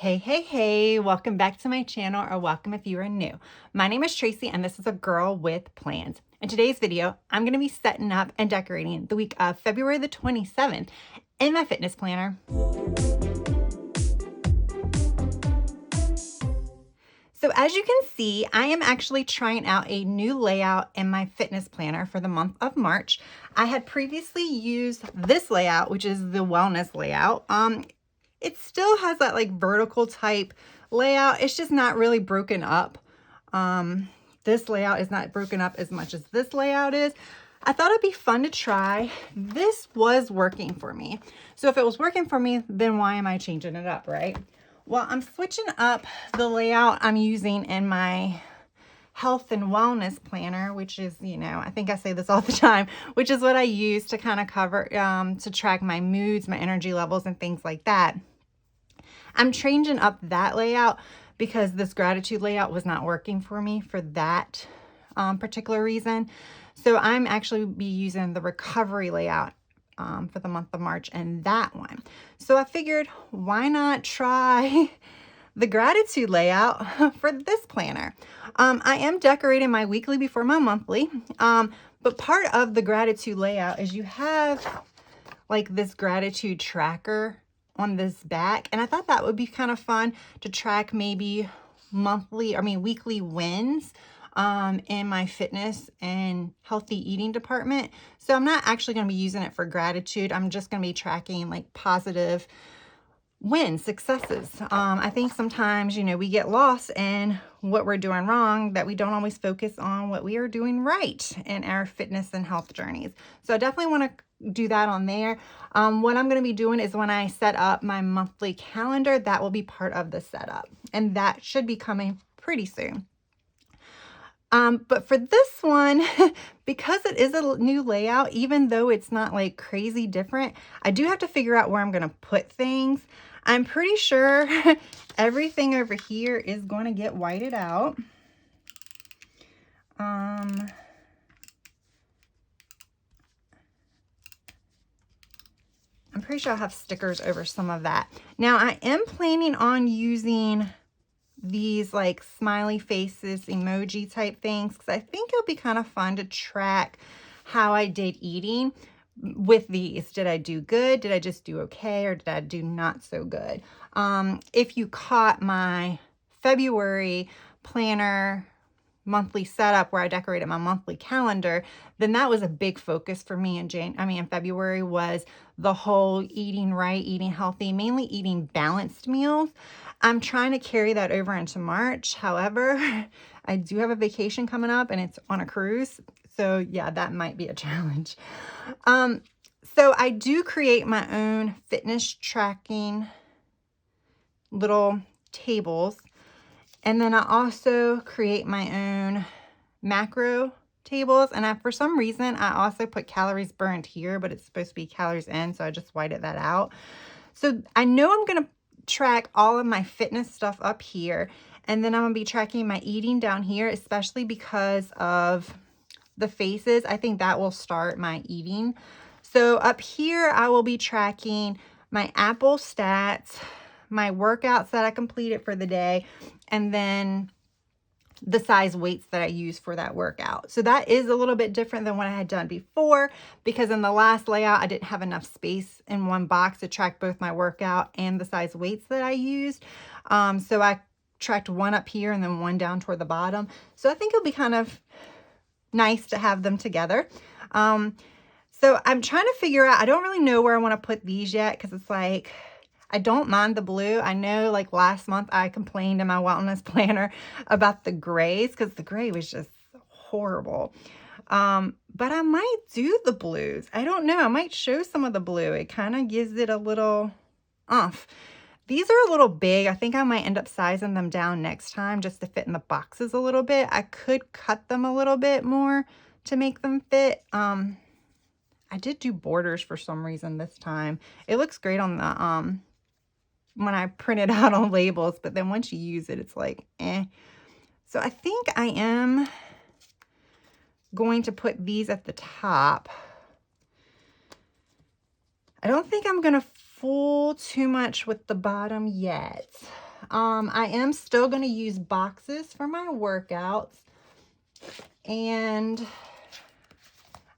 Hey, welcome back to my channel, or welcome if you are new. My name is Tracy and this is A Girl with Plans. In today's video, I'm going to be setting up and decorating the week of February the 27th in my fitness planner. So as you can see, I am actually trying out a new layout in my fitness planner for the month of March. I had previously used this layout, which is the wellness layout. It still has that like vertical type layout. It's just not really broken up. This layout is not broken up as much as this layout is. I thought it'd be fun to try. This was working for me. So if it was working for me, then why am I changing it up, right? Well, I'm switching up the layout I'm using in my health and wellness planner, which is, I think I say this all the time, which is what I use to kind of cover, to track my moods, my energy levels, and things like that. I'm changing up that layout because this gratitude layout was not working for me for that particular reason. So I'm actually be using the recovery layout for the month of March and that one. So I figured, why not try the gratitude layout for this planner? I am decorating my weekly before my monthly, but part of the gratitude layout is you have like this gratitude tracker on this back, and I thought that would be kind of fun to track maybe weekly wins in my fitness and healthy eating department. So I'm not actually going to be using it for gratitude. I'm just going to be tracking like positive wins, successes. I think sometimes, we get lost in what we're doing wrong, that we don't always focus on what we are doing right in our fitness and health journeys. So I definitely want to do that on there. What I'm going to be doing is when I set up my monthly calendar, that will be part of the setup, and that should be coming pretty soon. But for this one, because it is a new layout, even though it's not like crazy different, I do have to figure out where I'm going to put things. I'm pretty sure everything over here is going to get whited out. I'm pretty sure I'll have stickers over some of that. Now, I am planning on using these like smiley faces, emoji type things, because I think it'll be kind of fun to track how I did eating with these. Did I do good? Did I just do okay? Or did I do not so good? If you caught my February planner monthly setup where I decorated my monthly calendar, then that was a big focus for me in February, was the whole eating right, eating healthy, mainly eating balanced meals. I'm trying to carry that over into March. However, I do have a vacation coming up and it's on a cruise. So yeah, that might be a challenge. So I do create my own fitness tracking little tables. And then I also create my own macro tables. And for some reason, I also put calories burned here, but it's supposed to be calories in. So I just whited that out. So I know I'm going to track all of my fitness stuff up here. And then I'm going to be tracking my eating down here, especially because of the faces. I think that will start my eating. So up here, I will be tracking my Apple stats, my workouts that I completed for the day, and then the size weights that I use for that workout. So that is a little bit different than what I had done before, because in the last layout, I didn't have enough space in one box to track both my workout and the size weights that I used. So I tracked one up here and then one down toward the bottom. So I think it'll be kind of nice to have them together. So I'm trying to figure out, I don't really know where I want to put these yet, because it's like, I don't mind the blue. I know like last month I complained in my wellness planner about the grays, because the gray was just horrible. But I might do the blues. I don't know. I might show some of the blue. It kind of gives it a little oomph. These are a little big. I think I might end up sizing them down next time just to fit in the boxes a little bit. I could cut them a little bit more to make them fit. I did do borders for some reason this time. It looks great on the when I print it out on labels, but then once you use it, it's like, eh. So I think I am going to put these at the top. I don't think I'm going to fool too much with the bottom yet. I am still going to use boxes for my workouts, and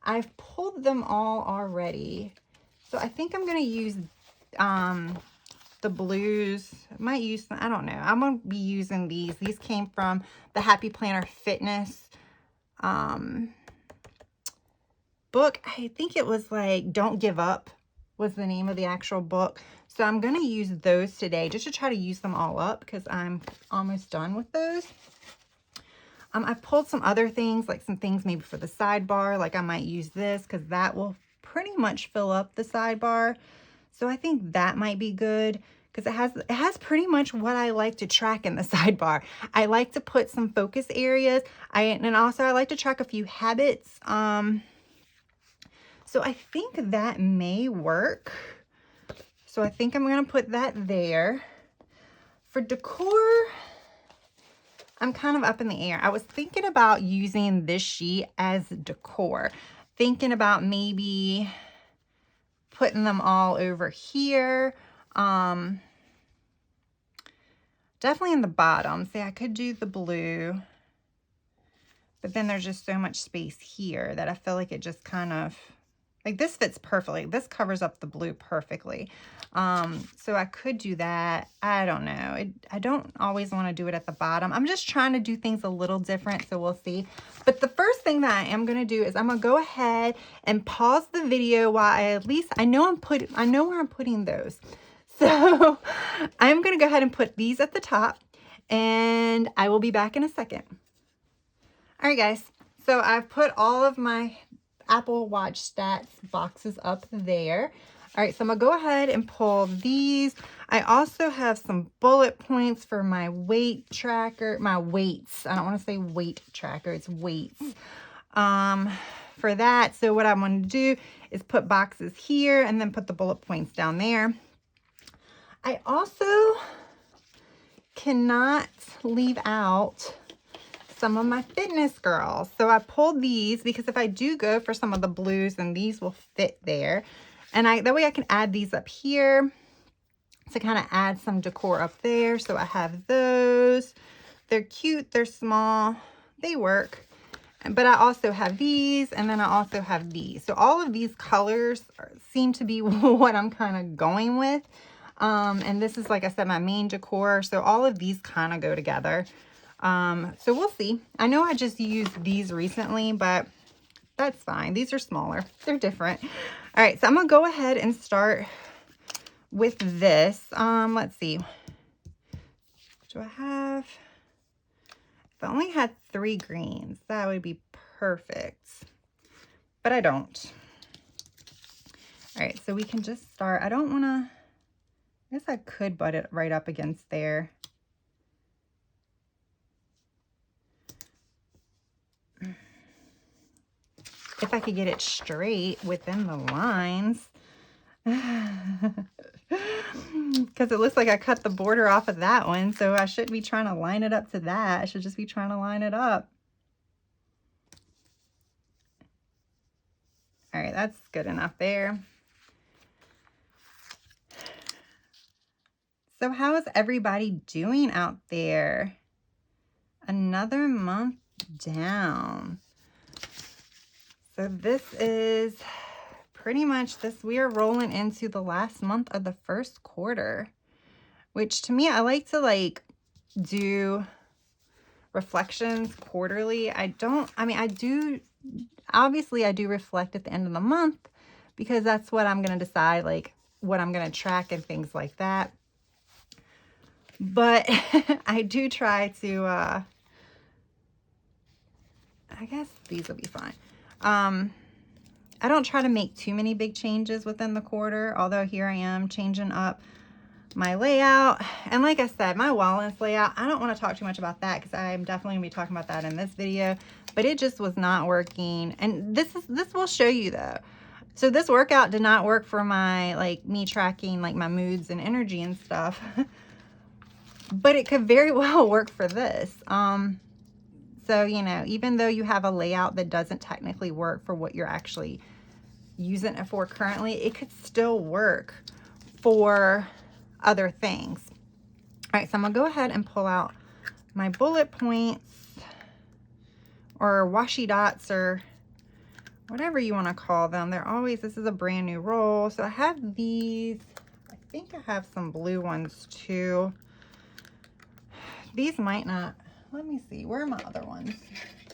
I've pulled them all already. So I think I'm going to use the blues. I might use them, I don't know. I'm going to be using these. These came from the Happy Planner Fitness book. I think it was like Don't Give Up was the name of the actual book. So I'm going to use those today just to try to use them all up because I'm almost done with those. I pulled some other things, like some things maybe for the sidebar. Like I might use this because that will pretty much fill up the sidebar. So I think that might be good because it has pretty much what I like to track in the sidebar. I like to put some focus areas. And also I like to track a few habits. So I think that may work. So I think I'm going to put that there. For decor, I'm kind of up in the air. I was thinking about using this sheet as decor. Thinking about maybe putting them all over here. Definitely in the bottom. See, I could do the blue. But then there's just so much space here that I feel like it just kind of... Like this fits perfectly. This covers up the blue perfectly. So I could do that. I don't know. I don't always want to do it at the bottom. I'm just trying to do things a little different, so we'll see. But the first thing that I am going to do is I'm going to go ahead and pause the video while I know where I'm putting those. So I'm going to go ahead and put these at the top, and I will be back in a second. All right, guys. So I've put all of my Apple Watch stats boxes up there. All right, so I'm gonna go ahead and pull these. I also have some bullet points for my weight tracker, my weights. I don't want to say weight tracker, it's weights. For that, so what I'm going to do is put boxes here and then put the bullet points down there. I also cannot leave out some of my fitness girls. So I pulled these because if I do go for some of the blues, then these will fit there. And that way I can add these up here to kind of add some decor up there. So I have those. They're cute. They're small. They work. But I also have these, and then I also have these. So all of these colors seem to be what I'm kind of going with. And this is, like I said, my main decor. So all of these kind of go together. So we'll see. I know I just used these recently, but that's fine. These are smaller. They're different. All right, so I'm going to go ahead and start with this. Let's see. Do I have... If I only had 3 greens, that would be perfect. But I don't. All right, so we can just start. I don't want to... I guess I could butt it right up against there. If I could get it straight within the lines. Because it looks like I cut the border off of that one. So I shouldn't be trying to line it up to that. I should just be trying to line it up. All right, that's good enough there. So how is everybody doing out there? Another month down. So this is pretty much this. We are rolling into the last month of the first quarter, which to me, I like to do reflections quarterly. Obviously I do reflect at the end of the month because that's what I'm going to decide, like what I'm going to track and things like that. But I do try to, I guess these will be fine. I don't try to make too many big changes within the quarter, although here I am changing up my layout. And like I said, my wellness layout, I don't want to talk too much about that because I'm definitely going to be talking about that in this video, but it just was not working. And this will show you though. So this workout did not work for my, me tracking my moods and energy and stuff, but it could very well work for this. So, even though you have a layout that doesn't technically work for what you're actually using it for currently, it could still work for other things. All right, so I'm gonna go ahead and pull out my bullet points or washi dots or whatever you want to call them. They're always, this is a brand new roll. So I have these, I think I have some blue ones too. These might not, let me see, where are my other ones?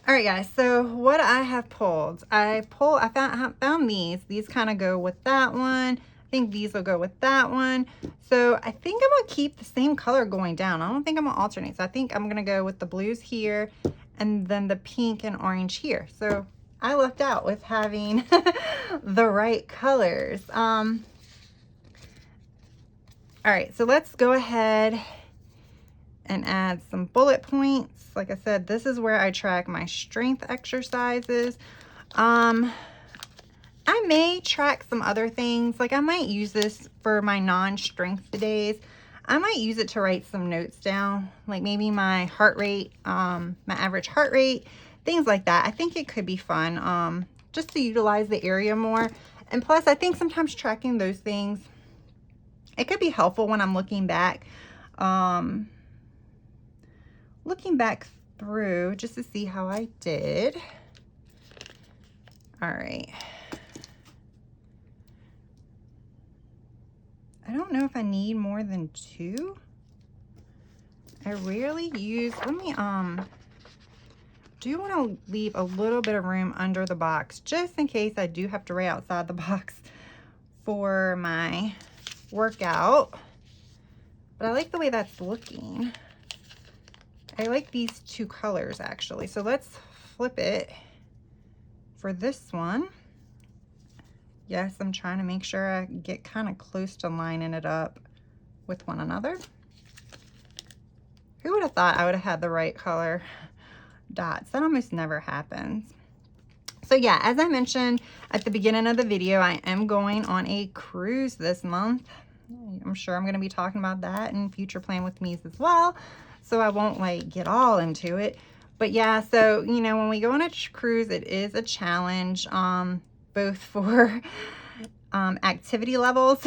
All right, guys, so what I have pulled, I found these kind of go with that one. I think these will go with that one. So I think I'm gonna keep the same color going down. I don't think I'm gonna alternate. So I think I'm gonna go with the blues here and then the pink and orange here. So I lucked out with having the right colors. All right, so let's go ahead and add some bullet points. Like I said, this is where I track my strength exercises. I may track some other things. Like I might use this for my non-strength days. I might use it to write some notes down, like maybe my heart rate, my average heart rate, things like that. I think it could be fun, just to utilize the area more. And plus, I think sometimes tracking those things, it could be helpful when I'm looking back through just to see how I did. All right. I don't know if I need more than 2. I rarely use, let me, do want to leave a little bit of room under the box just in case I do have to write outside the box for my workout. But I like the way that's looking. I like these 2 colors actually. So let's flip it for this one. Yes, I'm trying to make sure I get kind of close to lining it up with one another. Who would have thought I would have had the right color dots? That almost never happens. So yeah, as I mentioned at the beginning of the video, I am going on a cruise this month. I'm sure I'm going to be talking about that in future Plan With Me's as well. So I won't like get all into it. But yeah, so, you know, when we go on a cruise, it is a challenge, both for activity levels.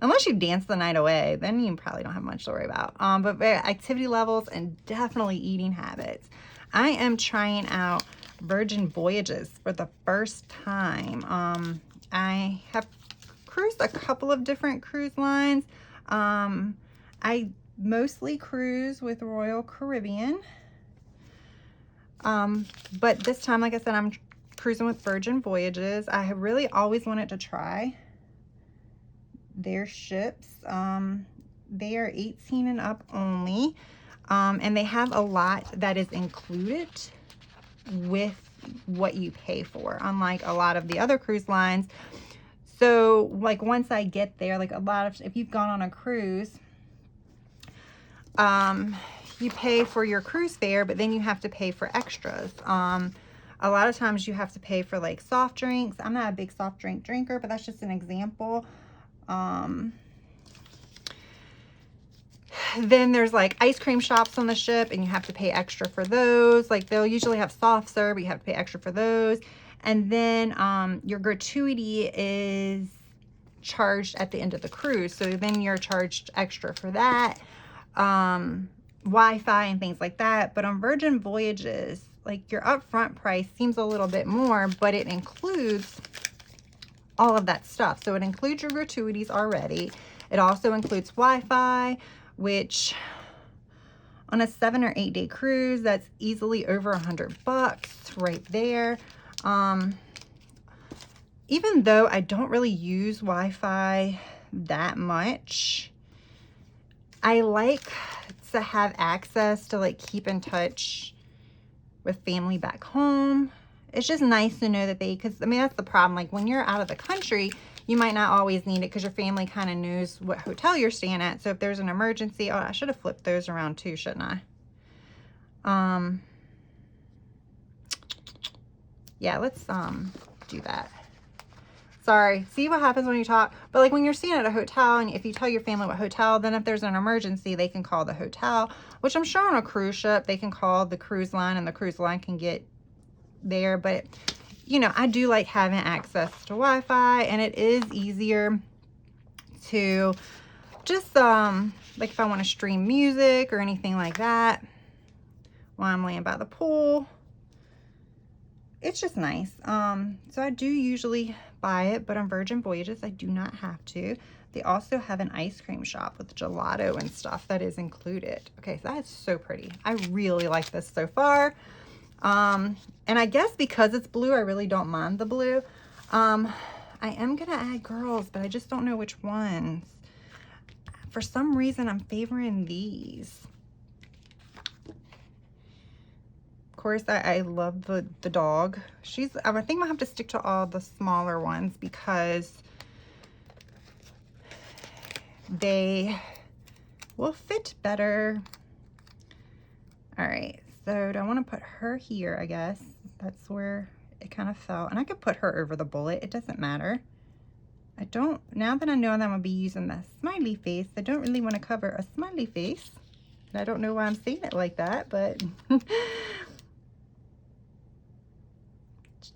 Unless you dance the night away, then you probably don't have much to worry about. But activity levels and definitely eating habits. I am trying out Virgin Voyages for the first time. I have cruised a couple of different cruise lines. I mostly cruise with Royal Caribbean. But this time, like I said, I'm cruising with Virgin Voyages. I have really always wanted to try their ships. They are 18 and up only. And they have a lot that is included with what you pay for, unlike a lot of the other cruise lines. So like once I get there, like a lot of, if you've gone on a cruise, you pay for your cruise fare, but then you have to pay for extras. A lot of times you have to pay for like soft drinks. I'm not a big soft drink drinker, but that's just an example. Then there's like ice cream shops on the ship and you have to pay extra for those. Like they'll usually have soft serve, but you have to pay extra for those. And then your gratuity is charged at the end of the cruise. So then you're charged extra for that. Wi-Fi and things like that. But on Virgin Voyages, like your upfront price seems a little bit more, but it includes all of that stuff. So it includes your gratuities already. It also includes Wi-Fi, which on a 7 or 8 day cruise, that's easily over $100 right there. Even though I don't really use Wi-Fi that much, I like to have access to like keep in touch with family back home. It's just nice to know that because I mean, that's the problem. Like when you're out of the country, you might not always need it because your family kind of knows what hotel you're staying at. So if there's an emergency, oh, I should have flipped those around too, shouldn't I? Yeah, let's do that. Sorry, see what happens when you talk. But like when you're staying at a hotel, and if you tell your family what hotel, then if there's an emergency, they can call the hotel, which I'm sure on a cruise ship, they can call the cruise line and the cruise line can get there. But, you know, I do like having access to Wi-Fi, and it is easier to just like if I want to stream music or anything like that while I'm laying by the pool. It's just nice. So I do usually buy it, but on Virgin Voyages I do not have to. They also have an ice cream shop with gelato and stuff that is included. Okay, so that's so pretty. I really like this so far. And I guess because it's blue, I really don't mind the blue. I am gonna add girls, but I just don't know which ones. For some reason, I'm favoring these. Of course, I love the dog. I think I'm gonna have to stick to all the smaller ones because they will fit better. All right, so do I want to put her here? I guess that's where it kind of fell. And I could put her over the bullet. It doesn't matter. Now that I know that I'm gonna be using the smiley face, I don't really want to cover a smiley face. And I don't know why I'm saying it like that, but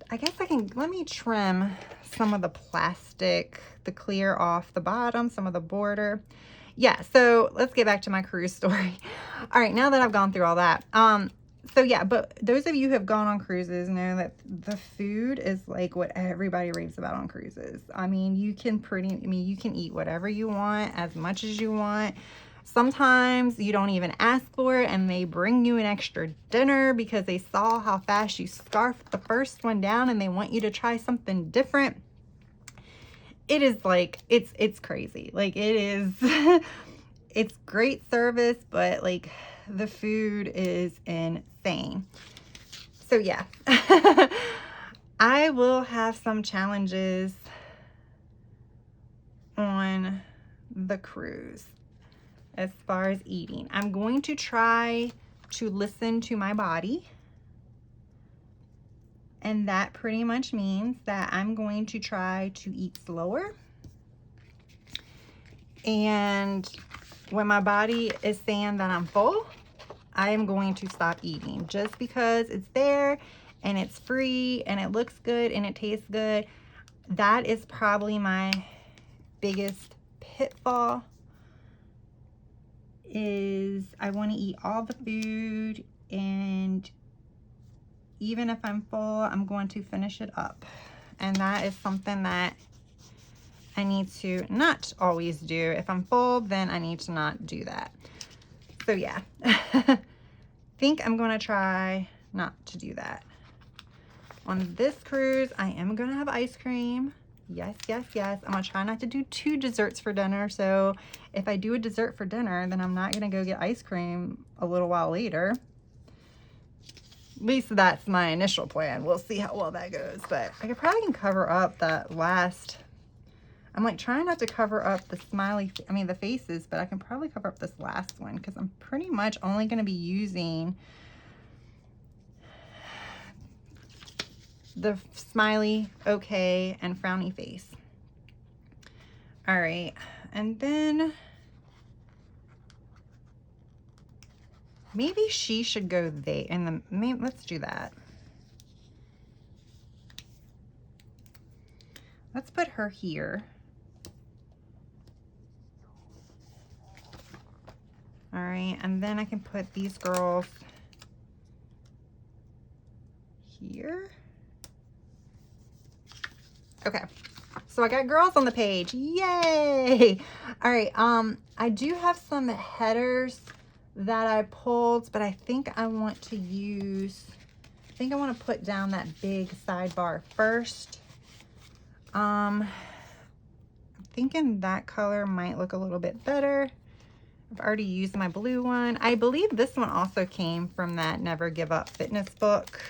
I guess let me trim some of the plastic, the clear off the bottom, some of the border. Yeah, so let's get back to my cruise story. All right, now that I've gone through all that. So yeah, but those of you who have gone on cruises know that the food is like what everybody raves about on cruises. I mean, you can eat whatever you want, as much as you want. Sometimes you don't even ask for it and they bring you an extra dinner because they saw how fast you scarfed the first one down and they want you to try something different. It is like, it's crazy. Like it is, it's great service, but like the food is insane. So yeah, I will have some challenges on the cruise. As far as eating, I'm going to try to listen to my body. And that pretty much means that I'm going to try to eat slower. And when my body is saying that I'm full, I am going to stop eating just because it's there and it's free and it looks good and it tastes good. That is probably my biggest pitfall. Is I want to eat all the food, and even if I'm full, I'm going to finish it up. And that is something that I need to not always do. If I'm full, then I need to not do that. So yeah, think I'm going to try not to do that. On this cruise, I am going to have ice cream. Yes, yes, yes. I'm going to try not to do 2 desserts for dinner. So if I do a dessert for dinner, then I'm not going to go get ice cream a little while later. At least that's my initial plan. We'll see how well that goes. But I probably can cover up that last. I'm like trying not to cover up the the faces, but I can probably cover up this last one because I'm pretty much only going to be using the smiley, okay, and frowny face. All right, and then maybe she should go there, and let's do that. Let's put her here. All right, and then I can put these girls here. Okay, so I got girls on the page. Yay! All right, I do have some headers that I pulled, but I think I want to put down that big sidebar first. I'm thinking that color might look a little bit better. I've already used my blue one. I believe this one also came from that Never Give Up fitness book.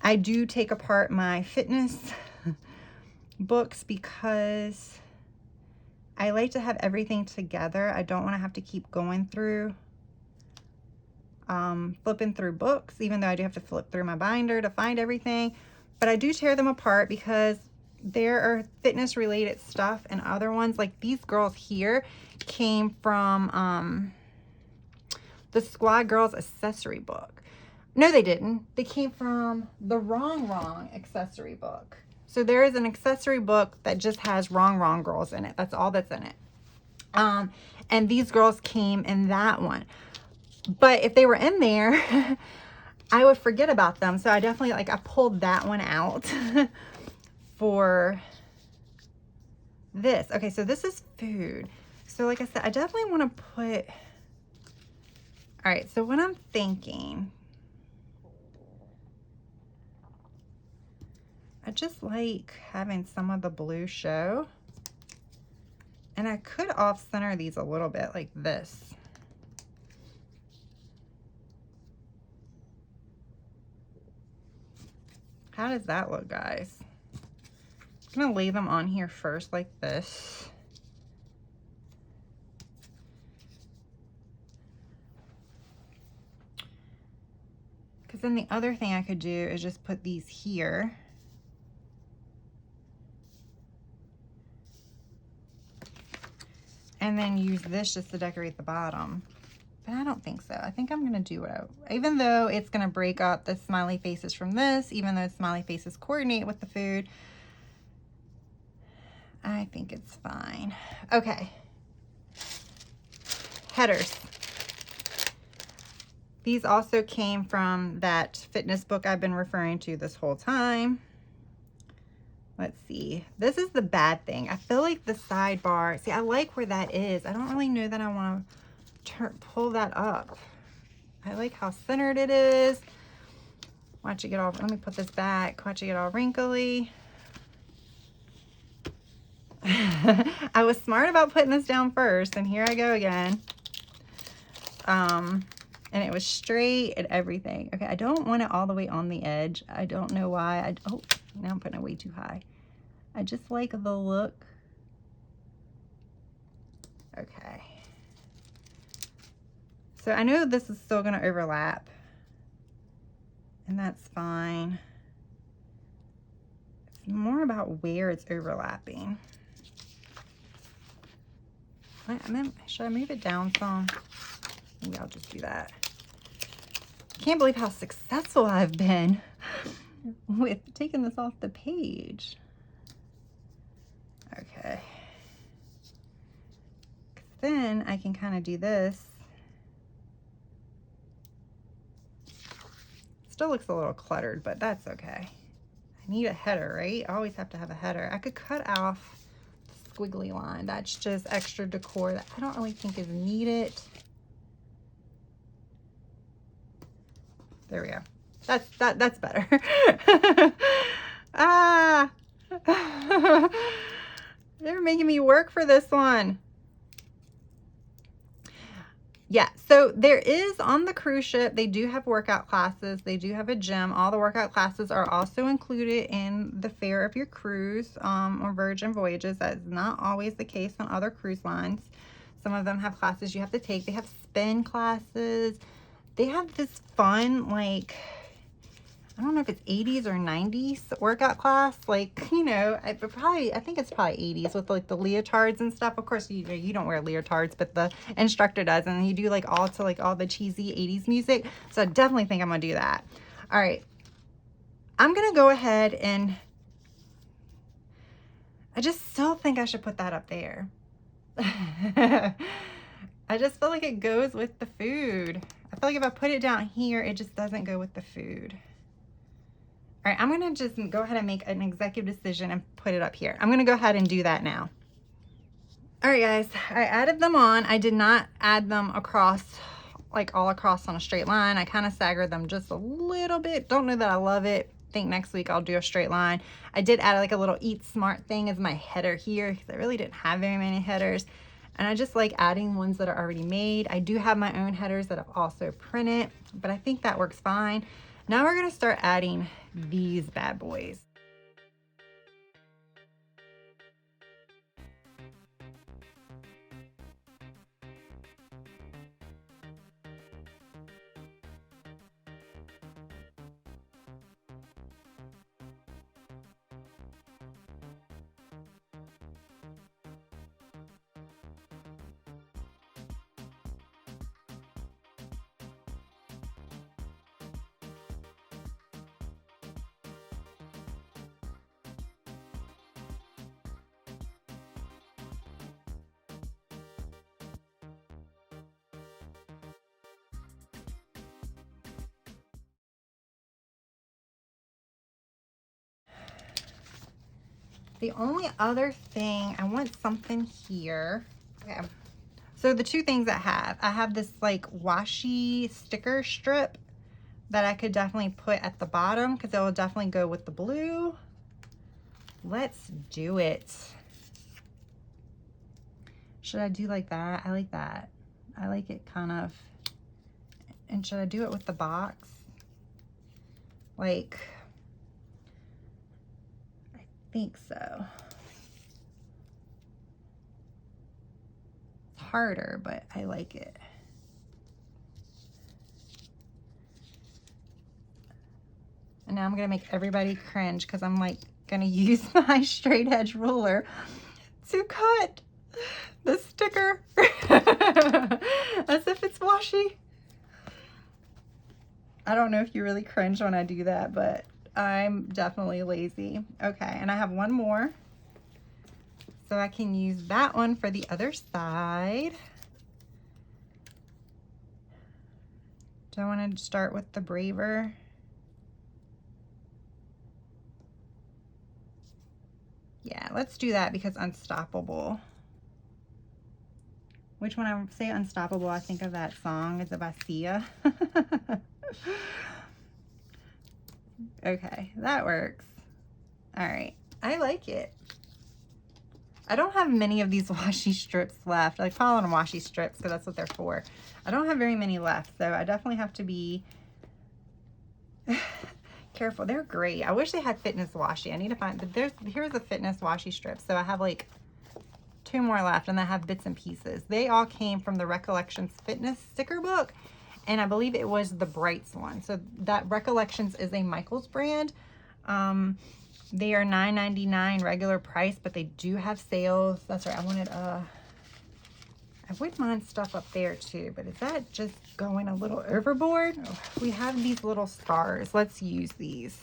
I do take apart my fitness books because I like to have everything together. I don't want to have to keep going through flipping through books, even though I do have to flip through my binder to find everything. But I do tear them apart because there are fitness related stuff, and other ones like these girls here came from the Squad Girls accessory book. No, they didn't. They came from the RongRong accessory book. So there is an accessory book that just has RongRong girls in it. That's all that's in it. And these girls came in that one. But if they were in there, I would forget about them. So I definitely, like, I pulled that one out for this. Okay, so this is food. So like I said, I definitely want to put, all right, so what I'm thinking, I just like having some of the blue show. And I could off center these a little bit like this. How does that look, guys? I'm gonna lay them on here first like this. Because then the other thing I could do is just put these here. And then use this just to decorate the bottom. But I don't think so. I think I'm gonna do what even though it's gonna break up the smiley faces from this, even though smiley faces coordinate with the food, I think it's fine. Okay. Headers. These also came from that fitness book I've been referring to this whole time. Let's see. This is the bad thing. I feel like the sidebar, see, I like where that is. I don't really know that I want to pull that up. I like how centered it is. Watch it get all, let me put this back. Watch it get all wrinkly. I was smart about putting this down first, and here I go again. And it was straight and everything. Okay, I don't want it all the way on the edge. I don't know why. Oh, now I'm putting it way too high. I just like the look. Okay. So I know this is still gonna overlap, and that's fine. It's more about where it's overlapping. Should I move it down some? Maybe I'll just do that. Can't believe how successful I've been with taking this off the page. Okay. Then I can kind of do this. Still looks a little cluttered, but that's okay. I need a header, right? I always have to have a header. I could cut off the squiggly line. That's just extra decor that I don't really think is needed. There we go. That's better. Ah. They're making me work for this one. Yeah, so there is on the cruise ship, they do have workout classes. They do have a gym. All the workout classes are also included in the fare of your cruise or Virgin Voyages. That is not always the case on other cruise lines. Some of them have classes you have to take. They have spin classes. They have this fun, like, I don't know if it's 80s or 90s workout class. Like, you know, I think it's probably 80s with like the leotards and stuff. Of course, you don't wear leotards, but the instructor does. And you do like all the cheesy 80s music. So I definitely think I'm going to do that. All right. I'm going to go ahead and I just still think I should put that up there. I just feel like it goes with the food. I feel like if I put it down here, it just doesn't go with the food. All right, I'm gonna just go ahead and make an executive decision and put it up here. I'm gonna go ahead and do that now. All right, guys, I added them on. I did not add them across, like all across on a straight line. I kind of staggered them just a little bit. Don't know that I love it. I think next week I'll do a straight line. I did add like a little Eat Smart thing as my header here because I really didn't have very many headers. And I just like adding ones that are already made. I do have my own headers that I've also printed, but I think that works fine. Now we're gonna start adding these bad boys. The only other thing, I want something here. Okay. So the two things I have this like washi sticker strip that I could definitely put at the bottom because it will definitely go with the blue. Let's do it. Should I do like that? I like that. I like it kind of. And should I do it with the box? Like, I think so. It's harder, but I like it. And now I'm gonna make everybody cringe because I'm like gonna use my straight edge ruler to cut the sticker as if it's washi. I don't know if you really cringe when I do that, but I'm definitely lazy. Okay, and I have one more. So I can use that one for the other side. Do I want to start with the braver? Yeah, let's do that because unstoppable. Which when I say unstoppable, I think of that song. Is it by Sia? Okay, that works. All right, I like it. I don't have many of these washi strips left. I call them washi strips because that's what they're for. I don't have very many left, so I definitely have to be careful. They're great. I wish they had fitness washi. I need to find, but here's a fitness washi strip. So I have like 2 more left and I have bits and pieces. They all came from the Recollections fitness sticker book. And I believe it was the Brights one. So that Recollections is a Michaels brand. They are $9.99 regular price, but they do have sales. That's right. I wouldn't mind stuff up there too, but is that just going a little overboard? Oh, we have these little stars. Let's use these.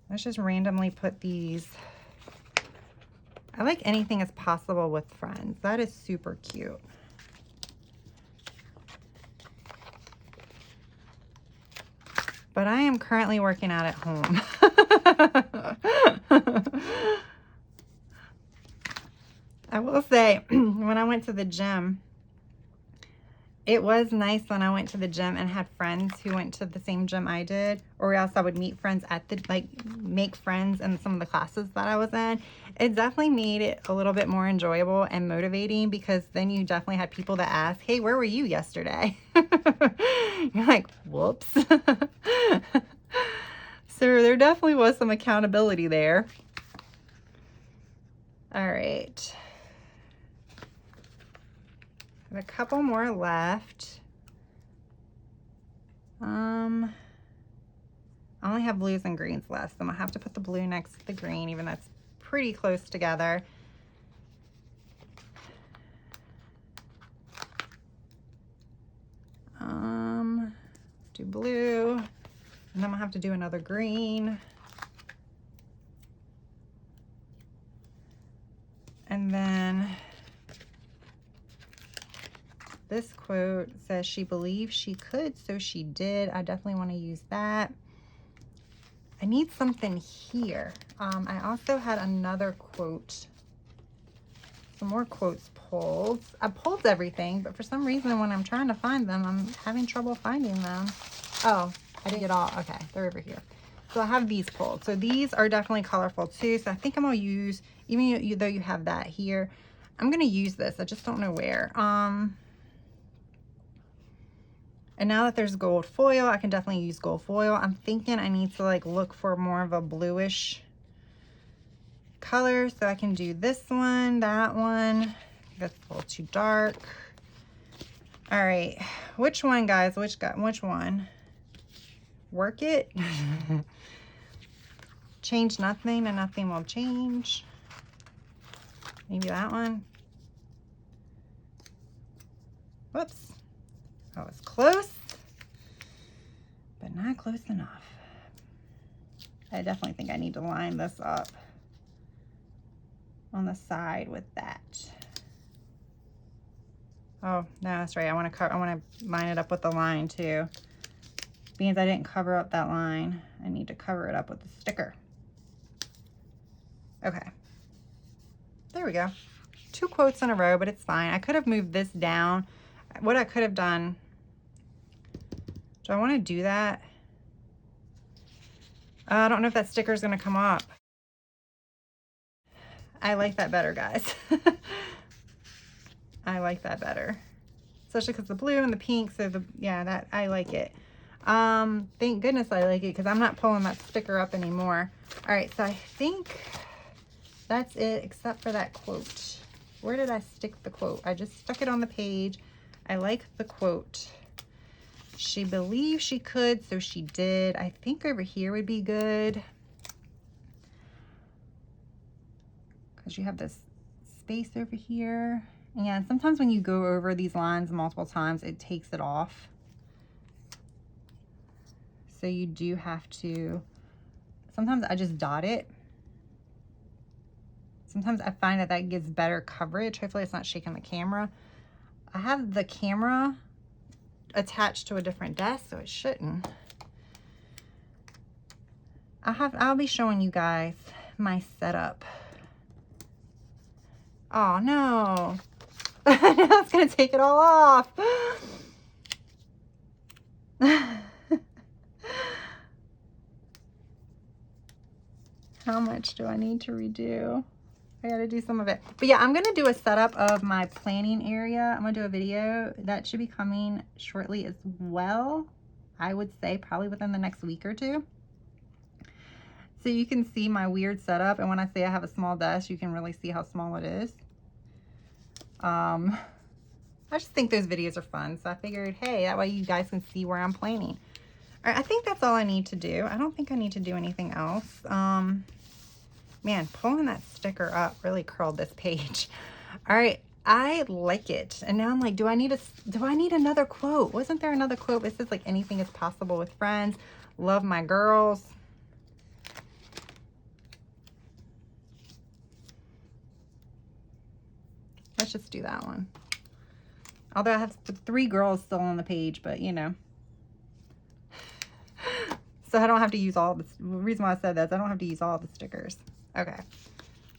Let's just randomly put these. I like anything as possible with friends. That is super cute. But I am currently working out at home. I will say, when I went to the gym, it was nice when I went to the gym and had friends who went to the same gym I did, or else I would meet friends at the, like, make friends in some of the classes that I was in. It definitely made it a little bit more enjoyable and motivating because then you definitely had people that ask, hey, where were you yesterday? You're like, whoops. So there definitely was some accountability there. All right. A couple more left. I only have blues and greens left, so I'm gonna have to put the blue next to the green, even though it's pretty close together. Do blue, and then I'm gonna have to do another green. And then this quote says she believed she could, so she did. I definitely want to use that. I need something here. I also had another quote, some more quotes pulled. I pulled everything, but for some reason when I'm trying to find them, I'm having trouble finding them. Oh, I didn't get all, okay, they're over here. So I have these pulled. So these are definitely colorful too. So I think I'm gonna use, even though you have that here, I'm gonna use this. I just don't know where. And now that there's gold foil, I can definitely use gold foil. I'm thinking I need to like look for more of a bluish color. So I can do this one, that one. That's a little too dark. All right, which one, guys? Which one? Work it. Change nothing and nothing will change. Maybe that one. Whoops. Oh, it's close, but not close enough. I definitely think I need to line this up on the side with that. Oh, no, that's right. I want to line it up with the line too. Because I didn't cover up that line, I need to cover it up with the sticker. Okay. There we go. 2 quotes in a row, but it's fine. I could have moved this down. What I could have done, do I want to do that? I don't know if that sticker is going to come up. I like that better, guys. I like that better. Especially because the blue and the pink, so yeah, that I like it. Thank goodness I like it because I'm not pulling that sticker up anymore. All right, so I think that's it except for that quote. Where did I stick the quote? I just stuck it on the page. I like the quote. She believed she could, so she did. I think over here would be good. Because you have this space over here. Yeah, sometimes when you go over these lines multiple times, it takes it off. So you do have to, sometimes I just dot it. Sometimes I find that that gives better coverage. Hopefully it's not shaking the camera. I have the camera attached to a different desk, so it shouldn't. I'll be showing you guys my setup. Oh no. Now it's gonna take it all off. How much do I need to redo? I gotta do some of it. But yeah, I'm gonna do a setup of my planning area. I'm gonna do a video that should be coming shortly as well. I would say probably within the next week or two. So you can see my weird setup. And when I say I have a small desk, you can really see how small it is. I just think those videos are fun. So I figured, hey, that way you guys can see where I'm planning. All right, I think that's all I need to do. I don't think I need to do anything else. Man, pulling that sticker up really curled this page. All right, I like it. And now I'm like, do I need another quote? Wasn't there another quote? It says like anything is possible with friends. Love my girls. Let's just do that one. Although I have 3 girls still on the page, but you know. So I don't have to use all the reason why I said that is I don't have to use all the stickers. Okay,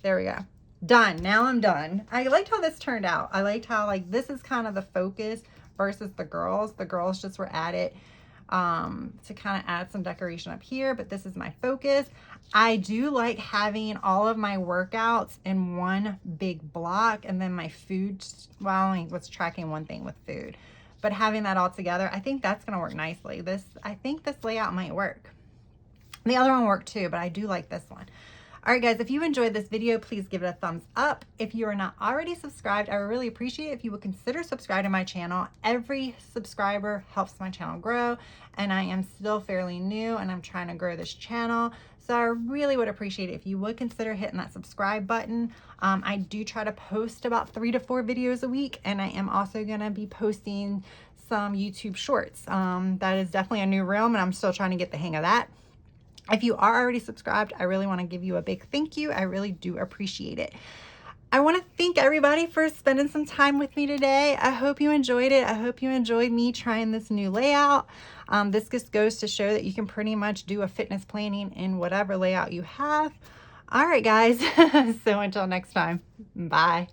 there we go. Done. Now I'm done. I liked how this turned out. I liked how like this is kind of the focus versus the girls. The girls just were at it to kind of add some decoration up here, but this is my focus. I do like having all of my workouts in one big block, and then my food, well, I only was tracking one thing with food, but having that all together, I think that's going to work nicely. I think this layout might work. The other one worked too, but I do like this one. All right, guys, if you enjoyed this video, please give it a thumbs up. If you are not already subscribed, I would really appreciate it if you would consider subscribing to my channel. Every subscriber helps my channel grow, and I am still fairly new, and I'm trying to grow this channel. So I really would appreciate it if you would consider hitting that subscribe button. I do try to post about 3 to 4 videos a week, and I am also gonna be posting some YouTube shorts. That is definitely a new realm, and I'm still trying to get the hang of that. If you are already subscribed, I really want to give you a big thank you. I really do appreciate it. I want to thank everybody for spending some time with me today. I hope you enjoyed it. I hope you enjoyed me trying this new layout. This just goes to show that you can pretty much do a fitness planning in whatever layout you have. All right, guys. So until next time, bye.